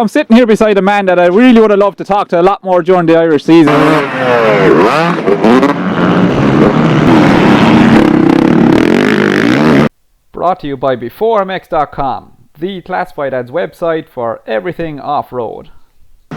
I'm sitting here beside a man that I really would have loved to talk to a lot more during the Irish season. Brought to you by B4MX.com, the classified ads website for everything off-road.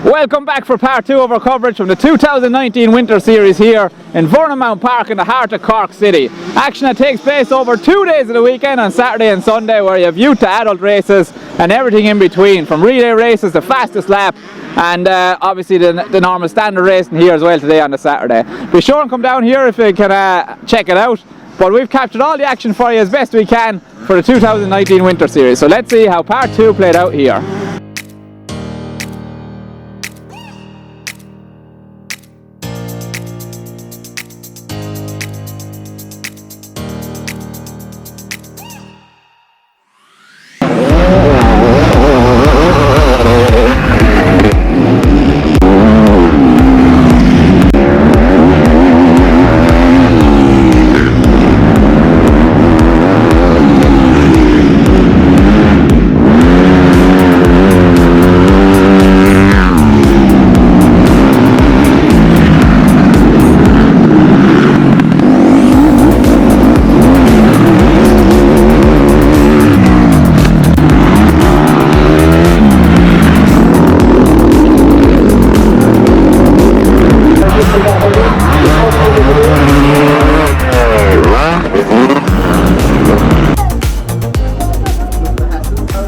Welcome back for part 2 of our coverage from the 2019 Winter Series here in Mount Park in the heart of Cork City. Action that takes place over 2 days of the weekend on Saturday and Sunday, where you have youth to adult races and everything in between, from relay races to fastest lap and obviously the normal standard racing here as well today on the Saturday. Be sure and come down here if you can check it out. But we've captured all the action for you as best we can for the 2019 Winter Series. So let's see how part 2 played out here.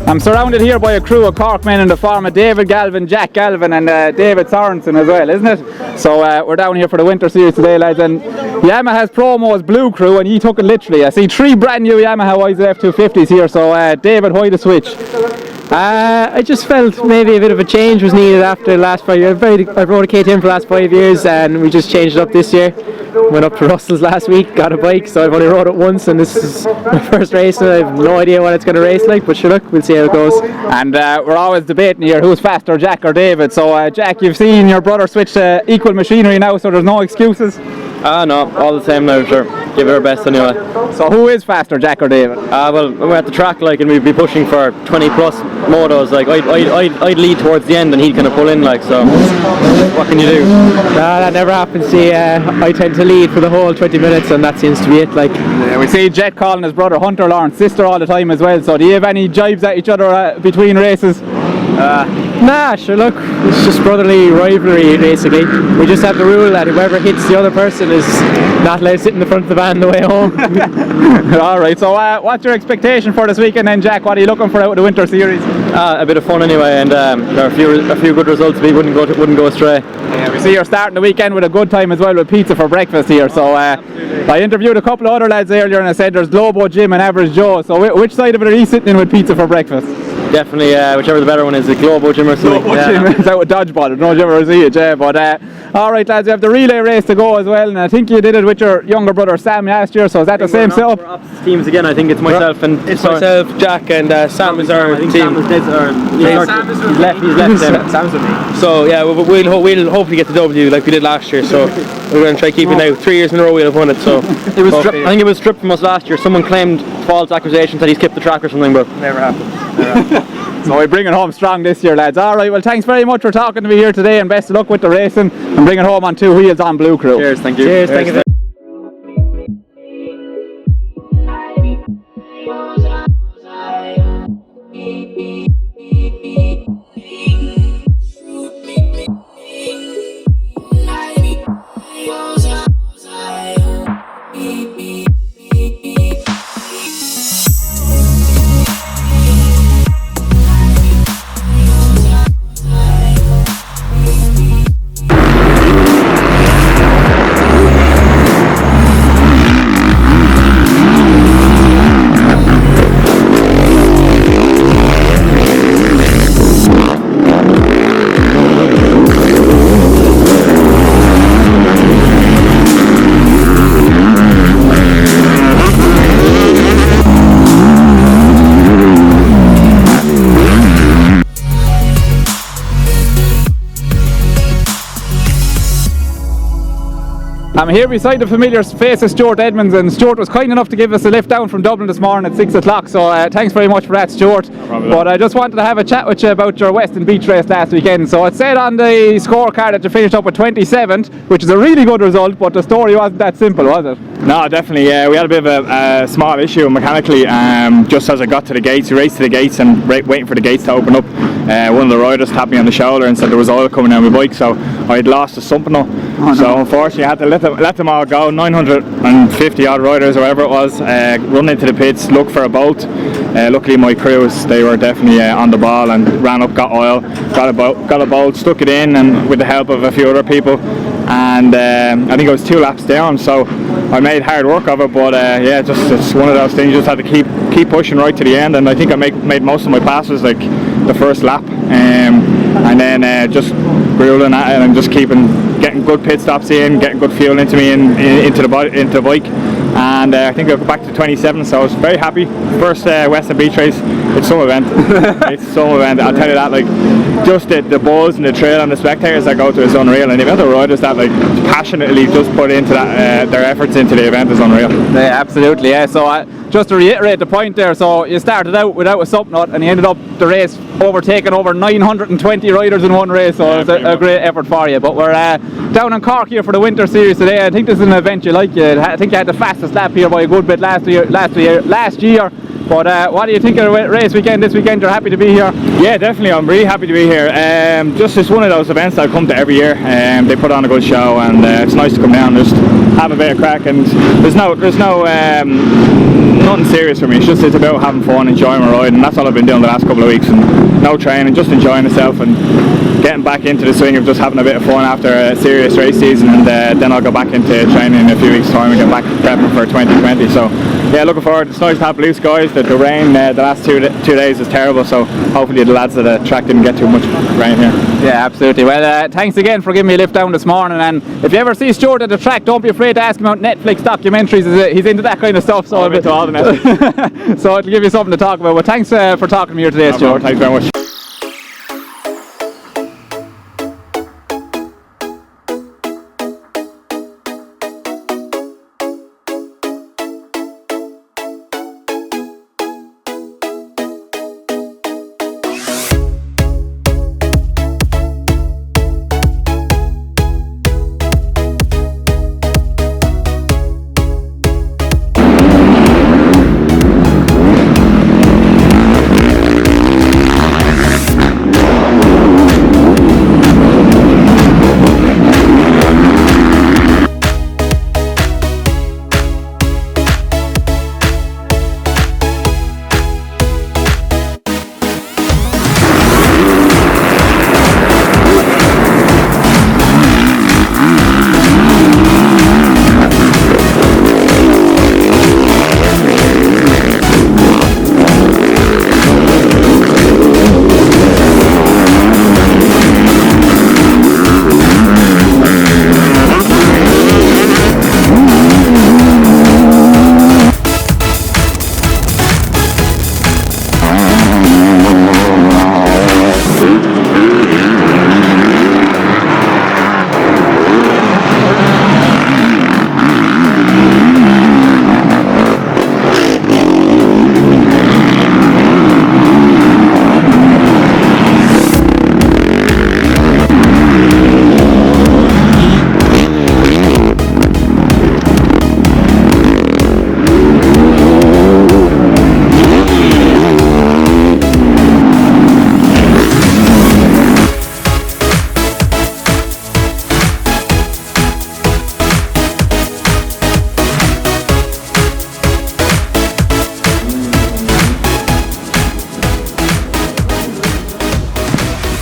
I'm surrounded here by a crew of Cork men in the form of David Galvin, Jack Galvin and David Sorensen as well, isn't it? So we're down here for the Winter Series today, lads, and Yamaha's promo is Blue Crew, and he took it literally. I see 3 brand new Yamaha YZF 250s here, so David, why the switch? I just felt maybe a bit of a change was needed after the last 5 years. I rode a KTM for the last 5 years and we just changed it up this year. Went up to Russell's last week, got a bike, so I've only rode it once and this is my first race and I have no idea what it's going to race like, but sure, look, we'll see how it goes. And we're always debating here who's faster, Jack or David. So Jack, you've seen your brother switch to equal machinery now, so there's no excuses? No, all the same now, sure. Give it our best anyway. So who is faster, Jack or David? Well, when we're at the track, like, and we'd be pushing for 20 plus motos, like, I'd lead towards the end and he'd kind of pull in, like, so what can you do? That never happens. See, I tend to lead for the whole 20 minutes and that seems to be it, like. Yeah, we see Jet calling his brother Hunter Lawrence sister all the time as well, so do you have any jibes at each other between races? Nah, sure, look, it's just brotherly rivalry basically. We just have the rule that whoever hits the other person is not allowed to sit in the front of the van on the way home. Alright, so what's your expectation for this weekend then, Jack? What are you looking for out of the Winter Series? A bit of fun anyway, and there are a few good results. We wouldn't go astray. Yeah, we see you're starting the weekend with a good time as well with pizza for breakfast here. So I interviewed a couple of other lads earlier and I said there's Globo, Jim and Average Joe. So which side of it are you sitting in with pizza for breakfast? Definitely, whichever the better one is, the Globo, Jim or something. Globo, Jim is out with dodgeball, I don't know if you ever see it, yeah. But alright lads, you have the relay race to go as well, and I think you did it with your younger brother Sam last year, so is that the same setup? We're opposite teams again. I think it's myself and myself, Jack and Sam is our team. Sam is he's left Sam's with me. So yeah, we'll hopefully get the W like we did last year, so we're going to try keep it now. 3 years in a row we'll have won it, so. I think it was stripped from us last year. Someone claimed false accusations that he skipped the track or something, but never happened. So we bring it home strong this year, lads. Alright, well thanks very much for talking to me here today and best of luck with the racing and bring it home on 2 wheels on Blue Crew. Cheers, thank you. Cheers, thank you. I'm here beside the familiar face of Stuart Edmonds, and Stuart was kind enough to give us a lift down from Dublin this morning at 6 o'clock, so thanks very much for that, Stuart. No problem. But I just wanted to have a chat with you about your Weston Beach race last weekend. So it said on the scorecard that you finished up with 27th, which is a really good result, but the story wasn't that simple, was it? No, definitely. We had a bit of a small issue mechanically. Just as I got to the gates, we raced to the gates and waiting for the gates to open up. One of the riders tapped me on the shoulder and said there was oil coming down my bike, so I had lost the sumpinol. Oh, no. So unfortunately I had to let them all go. 950 odd riders or whatever it was, run into the pits, look for a bolt. Luckily my crews, they were definitely on the ball and ran up, got oil, got a bolt, stuck it in, and with the help of a few other people, and I think I was 2 laps down, so I made hard work of it, but yeah, it's one of those things. You just had to keep pushing right to the end, and I think I made most of my passes like the first lap, and then just grueling at it and just getting good pit stops in, getting good fuel into me into the bike, and I think I got back to 27, so I was very happy. First Weston Beach race, it's some event. It's some event, I'll tell you that. Like, just the buzz and the thrill and the spectators that go to is unreal, and the amount of riders that like passionately just put into that their efforts into the event is unreal. Yeah, absolutely. Yeah. So just to reiterate the point there, so you started out without a sump nut and you ended up the race overtaking over 920 riders in one race, so it's a great effort for you. But we're down in Cork here for the Winter Series today. I think this is an event you like. I think you had the fastest lap here by a good bit last year. But what do you think of the race weekend this weekend? You're happy to be here? Yeah, definitely. I'm really happy to be here. Just it's one of those events that I come to every year. They put on a good show, and it's nice to come down and just have a bit of crack. And there's no nothing serious for me. It's about having fun, enjoying my ride, and that's all I've been doing the last couple of weeks. And no training, just enjoying myself and getting back into the swing of just having a bit of fun after a serious race season, and then I'll go back into training in a few weeks' time and get back prepping for 2020. So yeah, looking forward. It's nice to have blue skies. The rain the last two days is terrible, so hopefully the lads at the track didn't get too much rain here. Yeah, absolutely. Well, thanks again for giving me a lift down this morning, and if you ever see Stuart at the track, don't be afraid to ask him about Netflix documentaries. He's into that kind of stuff, so into all the Netflix. So it'll give you something to talk about. But thanks for talking to me here today, Stuart. Thanks very much.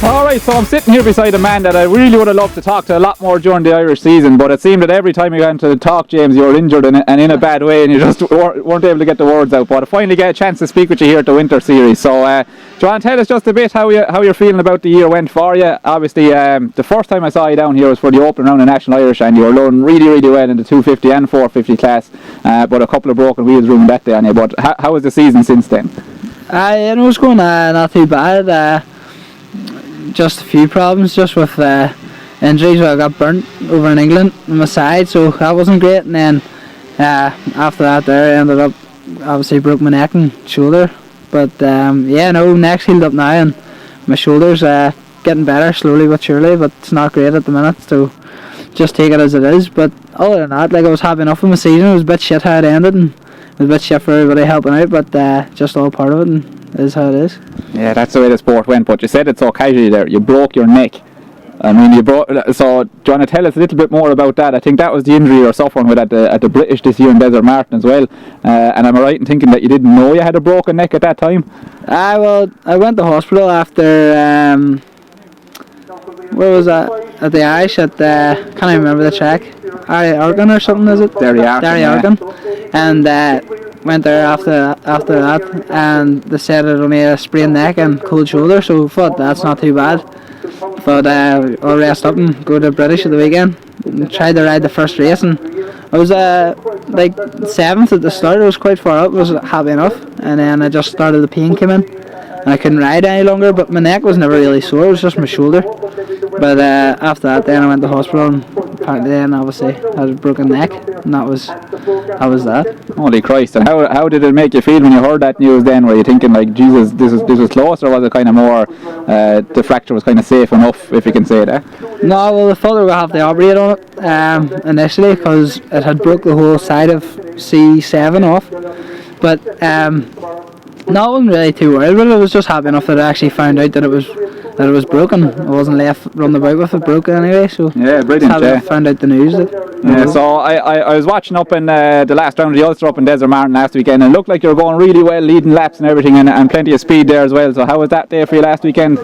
Alright, so I'm sitting here beside a man that I really would have loved to talk to a lot more during the Irish season, but it seemed that every time you went to talk, James, you were injured and in a bad way, and you just weren't able to get the words out. But I finally get a chance to speak with you here at the Winter Series. So do you want to tell us just a bit how you're feeling about the year went for you? Obviously, the first time I saw you down here was for the opening round of National Irish, and you were running really, really well in the 250 and 450 class, but a couple of broken wheels ruined that day on you. But how was the season since then? It was going not too bad. Just a few problems, just with injuries where I got burnt over in England on my side, so that wasn't great. And then after that there I ended up obviously broke my neck and shoulder, but neck's healed up now and my shoulder's getting better slowly but surely, but it's not great at the minute, so just take it as it is. But other than that, like, I was happy enough with my season. It was a bit shit how it ended, and it was a bit shit for everybody helping out, but just all part of it, and it is how it is. Yeah, that's the way the sport went, but you said it so casually there, you broke your neck. I mean, so do you want to tell us a little bit more about that? I think that was the injury you were suffering with at the British this year in Desert Martin as well. And am I right in thinking that you didn't know you had a broken neck at that time? Well, I went to hospital after, where was that? At the Irish, can't I remember the track? Argon or something, is it? Derry Argon. And went there after that, and they said it only a sprained neck and cold shoulder, so I thought that's not too bad. But I'll rest up and go to British at the weekend. And tried to ride the first race, and I was like 7th at the start. I was quite far up. I was happy enough, and then I just started, the pain came in and I couldn't ride any longer, but my neck was never really sore, it was just my shoulder. But after that then I went to hospital, and apparently then obviously I had a broken neck, and that was that. Holy Christ. And how did it make you feel when you heard that news then? Were you thinking like, Jesus, this was close, or was it kind of more the fracture was kind of safe enough, if you can say that? No, well, I thought they were going to have to operate on it initially, because it had broke the whole side of C7 off. But no, I wasn't really too worried about it. I was just happy enough that I actually found out that it was broken. I wasn't left running about with it broken anyway, so yeah, brilliant. I found out the news. So I was watching up in the last round of the Ulster up in Desert Martin last weekend, and it looked like you were going really well, leading laps and everything, and plenty of speed there as well. So how was that day for you last weekend?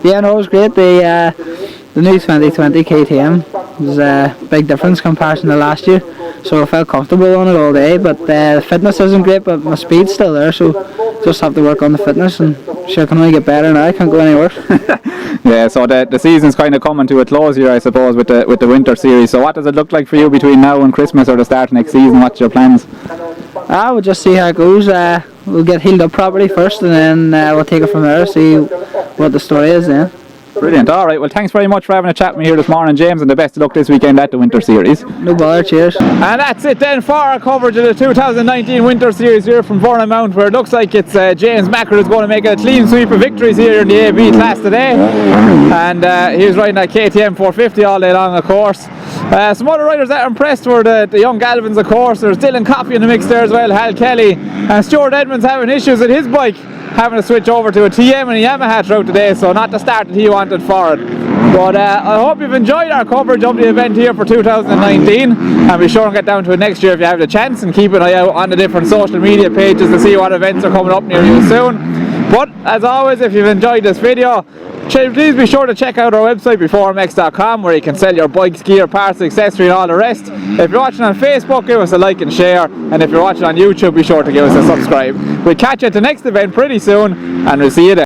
Yeah, no, it was great. The new 2020 KTM was a big difference comparison to last year, so I felt comfortable on it all day. But the fitness isn't great, but my speed's still there, so just have to work on the fitness, and sure, I can only get better now. I can't go any worse. Yeah, so the season's kind of coming to a close here, I suppose, with the winter series. So what does it look like for you between now and Christmas, or the start of next season? What's your plans? We'll just see how it goes. We'll get healed up properly first, and then we'll take it from there, see what the story is then. Brilliant. Alright, well, thanks very much for having a chat with me here this morning, James, and the best of luck this weekend at the Winter Series. No bother, cheers. And that's it then for our coverage of the 2019 Winter Series here from Bournemouth, where it looks like it's James Mackrel is going to make a clean sweep of victories here in the AB class today. And he was riding that KTM 450 all day long, of course. Some other riders that are impressed were the young Galvins, of course. There's Dylan Coffey in the mix there as well, Hal Kelly, and Stuart Edmonds having issues with his bike, having to switch over to a TM and a Yamaha throughout today, so not the start that he wanted for it. But I hope you've enjoyed our coverage of the event here for 2019, and be sure and get down to it next year if you have the chance, and keep an eye out on the different social media pages to see what events are coming up near you soon. But as always, if you've enjoyed this video, please be sure to check out our website B4MX.com, where you can sell your bikes, gear, parts, accessory and all the rest. If you're watching on Facebook, give us a like and share, and if you're watching on YouTube, be sure to give us a subscribe. We'll catch you at the next event pretty soon, and we'll see you then.